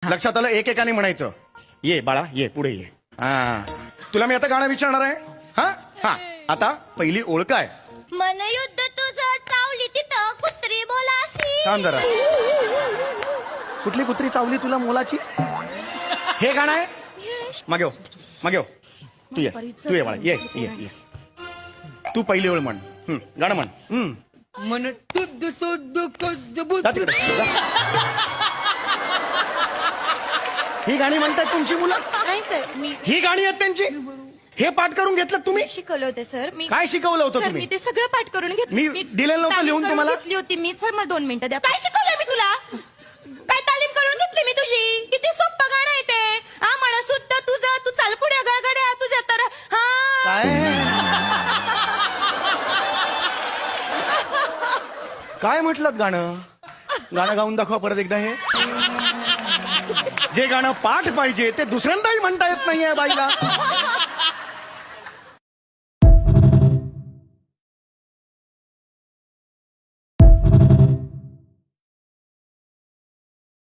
लक्षात आलं, एकेकाने म्हणायचं. ये बाळा ये, पुढे ये. हा, तुला मी आता गाणं विचारणार आहे. हा हा, आता पहिली ओळ काय? मन युद्ध तुझं चावली तिथं कुत्री बोलासी. थांब जरा. कुठली कुत्री चावली तुला मोलाची? हे गाणं आहे. मागे हो, मागे हो. तू ये बाळा, ये ये ये. तू पहिली ओळ म्हण. गाणं म्हण. मन तुझ सुद्ध जा तिकडे, जा. ही गाणी म्हणतात तुमची मुलं? नाही सर, मी ही गाणी आहेत त्यांची? हे पाठ करून घेतलं तुम्ही? शिकवलं होतं सर. मी काय शिकवलं होतं सर, तुम्ही? मी ते सगळं पाठ करून घेतलं. मी दिलेलं नव्हतं तालीम लिहून करून तुम्हाला? घेतली होती मी. सर मला 2 मिनिटं द्या. काय शिकवलंय मी तुला? काय तालीम करून घेतली मी तुझी? किती सोपं गाणं आहे ते. हा, मला सुद्धा तुझं, तू चाल पुढे गळगड्या तुझ्या तर. हा काय म्हटलं गाणं? गाणं गाऊन दाखवा परत एकदा. हे जे गाणं पाठ पाहिजे ते दुसऱ्यांदाही म्हणता येत नाहीये बाईला.